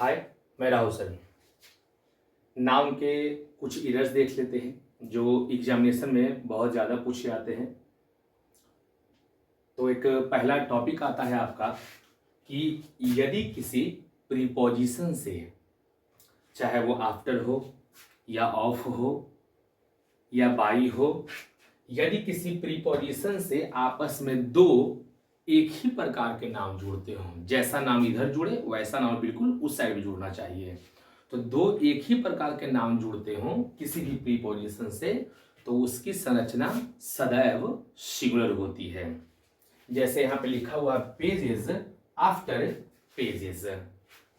हाय, मैं Rahul sir. Noun के कुछ इरर्स देख लेते हैं जो एग्जामिनेशन में बहुत ज़्यादा पूछे जाते हैं। तो एक पहला टॉपिक आता है आपका कि यदि किसी प्रीपोजिशन से, चाहे वो आफ्टर हो या ऑफ हो या बाई हो, यदि किसी प्रीपोजिशन से आपस में दो एक ही प्रकार के नाम जुड़ते हों, जैसा नाम इधर जुड़े वैसा नाम बिल्कुल उस साइड भी जुड़ना चाहिए। तो दो एक ही प्रकार के नाम जुड़ते हों किसी भी प्रीपोजिशन से, तो उसकी संरचना सदैव सिंगुलर होती है। जैसे यहाँ पे लिखा हुआ पेजेस आफ्टर पेजेस,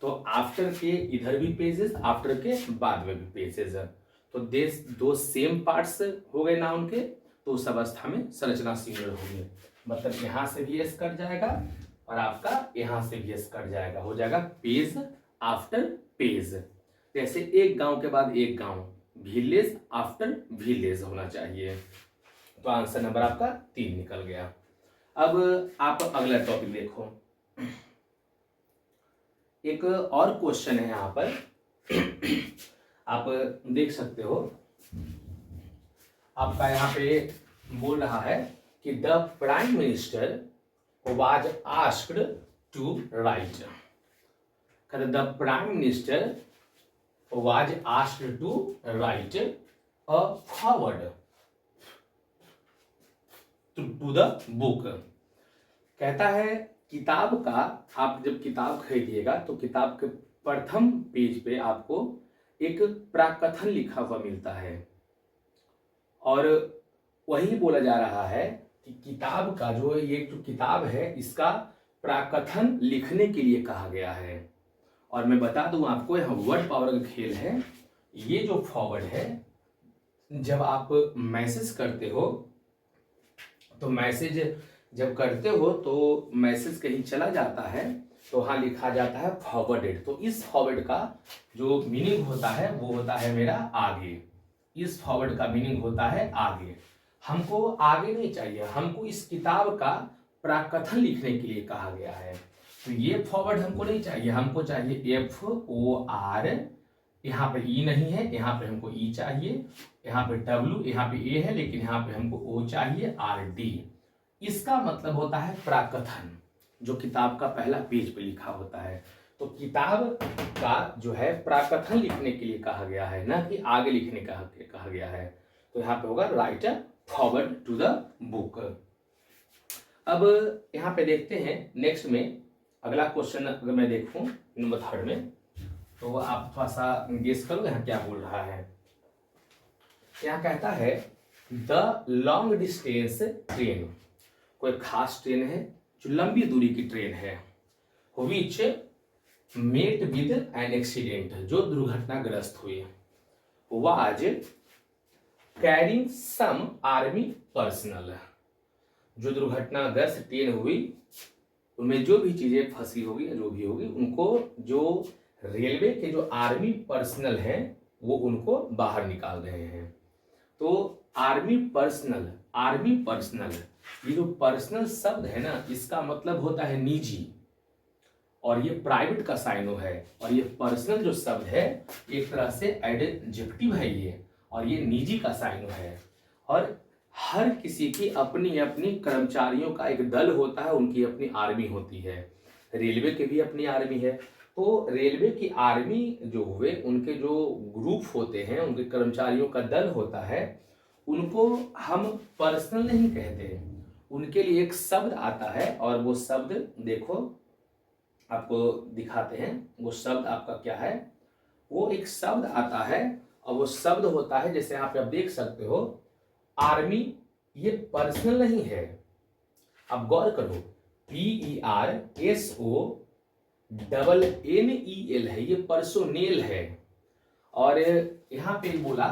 तो आफ्टर के इधर भी पेजेस, आफ्टर के बाद में भी पेजेस, तो दो सेम पार्ट्स हो गए नाउन के, तो उस अवस्था में संरचना सिंगुलर होगी। मतलब यहाँ से भी एस कट जाएगा और आपका यहाँ से भी एस कट जाएगा, हो जाएगा पेज आफ्टर पेज। जैसे एक गांव के बाद एक गांव, विलेज आफ्टर विलेज होना चाहिए। तो आंसर नंबर आपका 3 निकल गया। अब आप अगला टॉपिक देखो। एक और क्वेश्चन है यहाँ पर आप देख सकते हो। आपका यहाँ पे बोल रहा है कि the prime minister was asked to write. The prime minister was asked to write a foreword to the book. कहता है किताब का, आप जब किताब खरीदिएगा तो किताब के प्रथम पेज पे आपको एक प्राकथन लिखा हुआ मिलता है, और वही बोला जा रहा है कि किताब का ये जो किताब है इसका प्राकथन लिखने के लिए कहा गया है। और मैं बता दूं आपको, यहाँ वर्ड पावर का खेल है। ये जो फॉरवर्ड है, जब आप मैसेज करते हो तो मैसेज जब करते हो तो मैसेज कहीं चला जाता है तो वहाँ लिखा जाता है फॉरवर्डेड। तो इस फॉरवर्ड का जो मीनिंग होता है वो होता है मेरा आगे। इस फॉरवर्ड का मीनिंग होता है आगे। हमको आगे नहीं चाहिए, हमको इस किताब का प्राकथन लिखने के लिए कहा गया है। तो ये फॉरवर्ड हमको नहीं चाहिए, हमको चाहिए FOR। यहाँ पे ई नहीं है, यहाँ पे हमको ई चाहिए, यहाँ पे W, यहाँ पे ए है, लेकिन यहाँ पे हमको O चाहिए, RD। इसका मतलब होता है प्राकथन, जो किताब का पहला पेज पे लिखा होता है। तो किताब का जो है प्राकथन लिखने के लिए कहा गया है, ना कि आगे लिखने का कहा गया है। तो यहाँ पे होगा write foreword to the book. अब यहाँ पे देखते हैं नेक्स्ट में अगला क्वेश्चन। अगर मैं देखूं नंबर 3 में, तो आप थोड़ा सा गेस करो यहाँ क्या बोल रहा है। यहाँ कहता है द लॉन्ग डिस्टेंस ट्रेन, कोई खास ट्रेन है जो लंबी दूरी की ट्रेन है, which met with an accident, जो दुर्घटनाग्रस्त हुई, was carrying some army personnel, जो दुर्घटनाग्रस्त ट्रेन हुई उनमें जो भी चीजें फंसी होगी या जो भी होगी, उनको जो रेलवे के जो आर्मी पर्सनल हैं वो उनको बाहर निकाल रहे हैं। तो आर्मी पर्सनल, ये जो पर्सनल शब्द है ना, इसका मतलब होता है निजी, और ये प्राइवेट का साइनो है। और ये पर्सनल जो शब्द है एक तरह से एडजेक्टिव है ये, और ये निजी का साइनो है। और हर किसी की अपनी अपनी कर्मचारियों का एक दल होता है, उनकी अपनी आर्मी होती है। रेलवे की भी अपनी आर्मी है। तो रेलवे की आर्मी जो हुए, उनके जो ग्रुप होते हैं, उनके कर्मचारियों का दल होता है, उनको हम पर्सनल नहीं कहते। उनके लिए एक शब्द आता है, और वो शब्द देखो आपको दिखाते हैं। वो शब्द आपका क्या है, वो एक शब्द आता है, और वो शब्द होता है, जैसे यहाँ पे आप देख सकते हो आर्मी, ये पर्सनल नहीं है। अब गौर करो, PERSONNEL है, ये पर्सोनेल है। और यहाँ पे बोला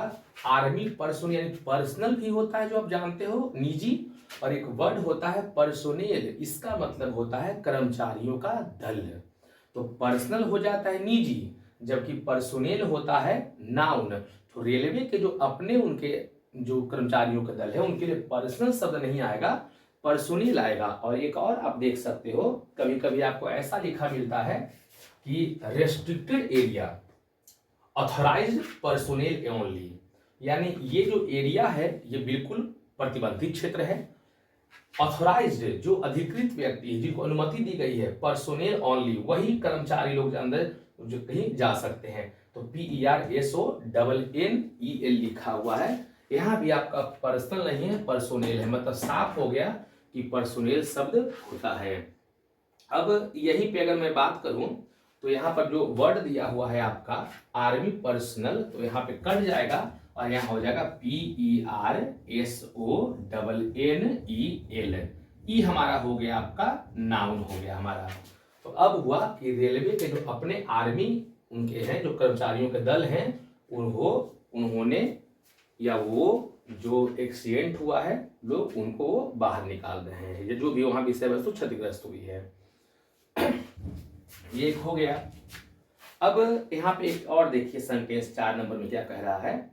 आर्मी पर्सोनेल, यानी पर्सनल भी होता है जो आप जानते हो निजी, और एक वर्ड होता है पर्सोनेल, इसका मतलब होता है कर्मचारियों का दल। तो पर्सनल हो जाता है निजी, जबकि पर्सोनेल होता है नाउन। तो रेलवे के जो अपने उनके जो कर्मचारियों का दल है, उनके लिए पर्सनल शब्द नहीं आएगा, पर्सोनेल आएगा। और एक और आप देख सकते हो, कभी कभी आपको ऐसा लिखा मिलता है कि restricted area authorised personnel only, यानी ये जो एरिया है ये बिल्कुल प्रतिबंधित क्षेत्र है। ऑथराइज्ड जो अधिकृत व्यक्ति जिनको अनुमति दी गई है, पर्सोनेल ओनली वही कर्मचारी लोग अंदर जो कहीं जा सकते हैं। तो PERSONNEL लिखा हुआ है, यहाँ भी आपका पर्सनल नहीं है पर्सोनेल है, मतलब साफ हो गया कि पर्सोनेल शब्द होता है। अब यहीं पे अगर मैं बात करूं तो यहाँ पर जो वर्ड दिया हुआ है आपका आर्मी पर्सनल, तो यहाँ पे कट जाएगा और यहाँ हो जाएगा PERSONNEL। ई हमारा हो गया आपका नाउन हो गया हमारा। तो अब हुआ कि रेलवे के जो अपने आर्मी उनके हैं, जो कर्मचारियों के दल हैं, उन्होंने या वो जो एक्सीडेंट हुआ है लोग उनको बाहर निकाल रहे हैं, ये जो भी वहां विषय वस्तु क्षतिग्रस्त हुई है। ये एक हो गया। अब यहाँ पे एक और देखिए सेंटेंस 4 नंबर में क्या कह रहा है,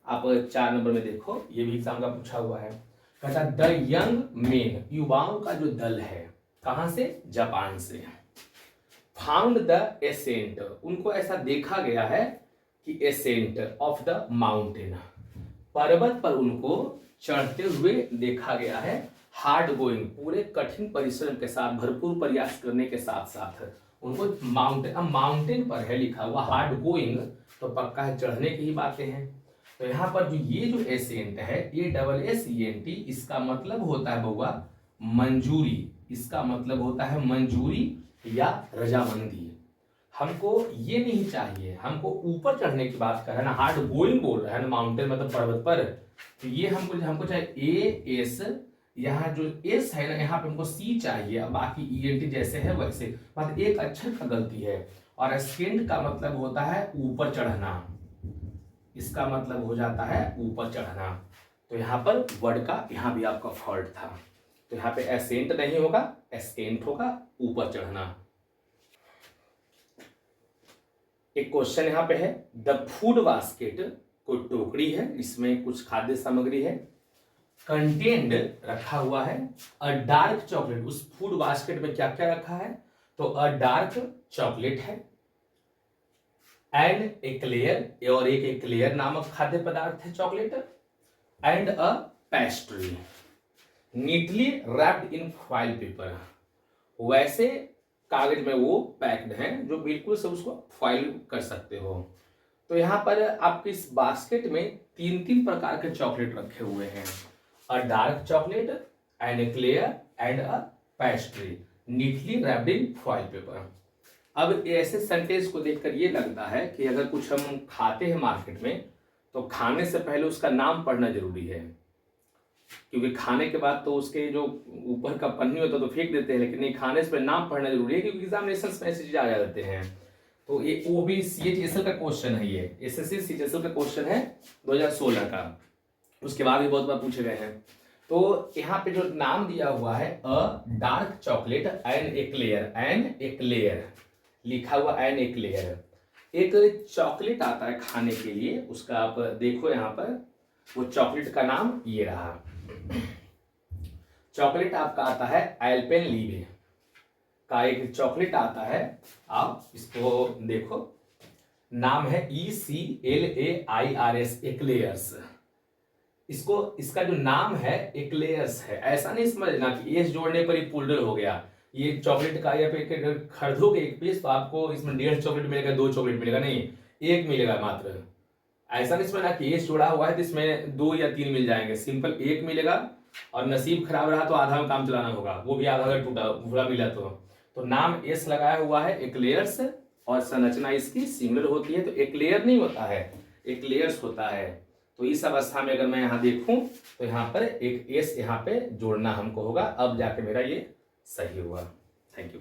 आप 4 नंबर में देखो, ये भी एग्जाम का पूछा हुआ है। कहता द यंग मेन, युवाओं का जो दल है, कहां से, जापान से, फाउंड द एसेंट, उनको ऐसा देखा गया है कि एसेंट ऑफ द माउंटेन, पर्वत पर उनको चढ़ते हुए देखा गया है, हार्ड गोइंग, पूरे कठिन परिश्रम के साथ, भरपूर प्रयास करने के साथ साथ उनको माउंटेन, अब माउंटेन पर है लिखा हुआ, हार्ड गोइंग तो पक्का है चढ़ने की ही बातें हैं। तो यहाँ पर जो ये जो एसेंट है ASSENT, इसका मतलब होता है बउआ मंजूरी, इसका मतलब होता है मंजूरी या रजामंदी। हमको ये नहीं चाहिए, हमको ऊपर चढ़ने की बात कर रहा है ना, हार्ड गोइंग बोल रहा है ना, माउंटेन मतलब पर्वत पर, तो ये हमको चाहिए AS, यहाँ जो एस है ना यहाँ पे हमको सी चाहिए, बाकी ENT जैसे है वैसे, बस एक अक्षर का गलती है। और एसेंट का मतलब होता है ऊपर चढ़ना, इसका मतलब हो जाता है ऊपर चढ़ना। तो यहाँ पर वर्ड का यहाँ भी आपका फॉल्ट था, तो यहाँ पे एसेंट नहीं होगा, एस्केंट होगा, ऊपर चढ़ना। एक क्वेश्चन यहाँ पे है, द फूड बास्केट, कोई टोकरी है, इसमें कुछ खाद्य सामग्री है, कंटेंड रखा हुआ है अ डार्क चॉकलेट, उस फूड बास्केट में क्या क्या रखा है, तो अ डार्क चॉकलेट है, एंड एक्लेयर, और एक एक्लेयर नामक खाद्य पदार्थ है chocolate, and a pastry neatly wrapped in foil paper, वैसे कागज में वो पैक्ड हैं जो बिल्कुल से उसको फॉइल कर सकते हो। तो यहाँ पर आपके इस बास्केट में 3 प्रकार के चॉकलेट रखे हुए हैं, a dark chocolate, an eclair and a pastry neatly wrapped in foil paper. अब ऐसे सेंटेंस को देखकर ये लगता है कि अगर कुछ हम खाते हैं मार्केट में तो खाने से पहले उसका नाम पढ़ना जरूरी है, क्योंकि खाने के बाद तो उसके जो ऊपर का पन्नी होता है तो फेंक देते हैं, लेकिन नहीं, खाने से पहले नाम पढ़ना जरूरी है, क्योंकि एग्जामिनेशन में ऐसी चीजें आ जाते हैं। तो ये वो भी CHSL का क्वेश्चन है, ये SSC CHSL का क्वेश्चन है 2016 का, उसके बाद भी बहुत बार पूछे गए हैं। तो यहाँ पे जो नाम दिया हुआ है a dark chocolate an eclair लिखा हुआ, एन एक्लेयर, एक चॉकलेट आता है खाने के लिए, उसका आप देखो यहाँ पर, वो चॉकलेट का नाम ये रहा, चॉकलेट आपका आता है एल्पेनलीबे का एक चॉकलेट आता है, आप इसको देखो, नाम है ECLAIRS एक्लेयर्स, इसका जो नाम है एक्लेयर्स है। ऐसा नहीं समझना कि एस जोड़ने पर ही पुल्डर हो गया, ये चॉकलेट का या फिर खरीदोगे एक पीस तो आपको इसमें 1.5 चॉकलेट मिलेगा, 2 चॉकलेट मिलेगा, नहीं, 1 मिलेगा मात्र। ऐसा नहीं समझना कि एस जोड़ा हुआ है तो इसमें 2 या 3 मिल जाएंगे, सिंपल 1 मिलेगा, और नसीब खराब रहा तो आधा में काम चलाना होगा, वो भी आधा अगर टूटा पूरा मिला तो नाम एस लगाया हुआ है एक्लेयर्स, और संरचना इसकी सिमिलर होती है, तो एक्लेयर नहीं होता है, एक्लेयर्स होता है। तो इस अवस्था में अगर मैं यहाँ देखूं तो यहाँ पर एक एस यहाँ पे जोड़ना हमको होगा, अब जाके मेरा ये सही हुआ। Thank you.